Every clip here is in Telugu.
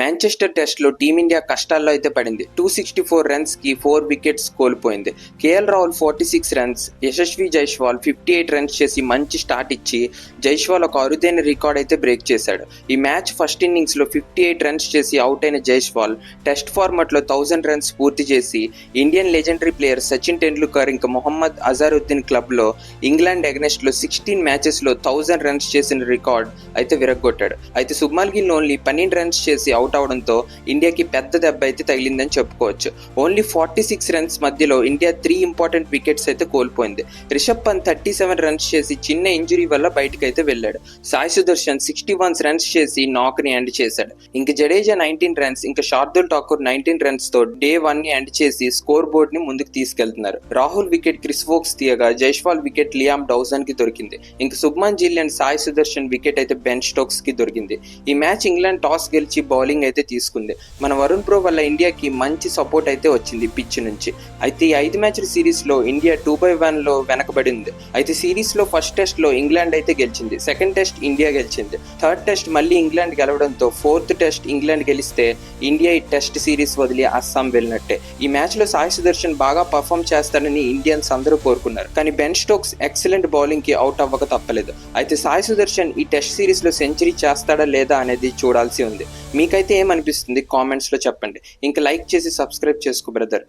మాంచెస్టర్ టెస్ట్లో టీమిండియా కష్టాల్లో అయితే పడింది. 264 రన్స్కి 4 వికెట్స్ కోల్పోయింది. KL Rahul 46 runs, Yashasvi Jaiswal 58 runs చేసి మంచి స్టార్ట్ ఇచ్చి జైస్వాల్ ఒక అరుదైన రికార్డ్ అయితే బ్రేక్ చేశాడు. ఈ మ్యాచ్ ఫస్ట్ ఇన్నింగ్స్లో 58 రన్స్ చేసి అవుట్ అయిన జైస్వాల్ టెస్ట్ ఫార్మాట్లో 1000 రన్స్ పూర్తి చేసి Indian legendary player Sachin Tendulkar ఇంకా మొహమ్మద్ అజారుద్దీన్ క్లబ్లో ఇంగ్లాండ్ అగెనెస్ట్లో 16 మ్యాచెస్లో 1000 రన్స్ చేసిన రికార్డ్ అయితే విరగ్గొట్టాడు. అయితే శుభ్మన్ గిల్ ఓన్లీ 12 రన్స్ చేసి అవుట్ అవడంతో ఇండియాకి పెద్ద దెబ్బ అయితే తగిలిందని చెప్పుకోవచ్చు. ఓన్లీ 46 రన్స్ మధ్యలో ఇండియా 3 ఇంపార్టెంట్ వికెట్స్ అయితే కోల్పోయింది. రిషబ్ పంత్ 37 రన్స్ చేసి చిన్న ఇంజురీ వల్ల బయటకు అయితే వెళ్ళాడు. సాయి సుదర్శన్ 61 రన్స్ చేసి నాక్ ని ఎండ్ చేశాడు. ఇంక జడేజా 19 రన్స్, ఇంకా శార్దుల్ ఠాకూర్ 19 రన్స్ తో డే 1 ని ఎండ్ చేసి స్కోర్ బోర్డ్ ని ముందుకు తీసుకెళ్తున్నారు. రాహుల్ వికెట్ క్రిస్ వోక్స్ తీయగా జైస్వాల్ వికెట్ లియామ్ డౌసన్ కి దొరికింది. ఇంక శుభ్మన్ గిల్ అండ్ సాయి సుదర్శన్ వికెట్ అయితే బెన్ స్టోక్స్ కి దొరికింది. ఈ మ్యాచ్ ఇంగ్లాండ్ టాస్ గెలిచి బౌలింగ్ అయితే తీసుకుంది. మన వరుణ్ ప్రో వల్ల ఇండియాకి మంచి సపోర్ట్ అయితే వచ్చింది పిచ్ నుంచి. అయితే ఈ 5 మ్యాచ్ల సిరీస్ లో ఇండియా 2/1 లో వెనకబడింది. అయితే సిరీస్ లో ఫస్ట్ టెస్ట్ లో ఇంగ్లాండ్ అయితే గెలిచింది, సెకండ్ టెస్ట్ ఇండియా గెలిచింది, థర్డ్ టెస్ట్ మళ్ళీ ఇంగ్లాండ్ గెలవడంతో ఫోర్త్ టెస్ట్ ఇంగ్లాండ్ గెలిస్తే ఇండియా ఈ టెస్ట్ సిరీస్ వదిలి అస్సాం వెళ్ళినట్టే. ఈ మ్యాచ్ లో సాయి సుదర్శన్ బాగా పర్ఫామ్ చేస్తాడని ఇండియన్స్ అందరూ కోరుకున్నారు. కానీ బెన్ స్టోక్స్ ఎక్సలెంట్ బౌలింగ్ కి అవుట్ అవ్వక తప్పలేదు. అయితే సాయి సుదర్శన్ ఈ టెస్ట్ సిరీస్ లో సెంచరీ చేస్తాడా లేదా అనేది చూడాల్సి ఉంది. మీకైతే ఏమనిపిస్తుంది కామెంట్స్ లో చెప్పండి. ఇంకా లైక్ చేసి సబ్స్క్రైబ్ చేసుకో బ్రదర్.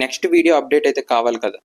నెక్స్ట్ వీడియో అప్డేట్ అయితే కావాలి కదా.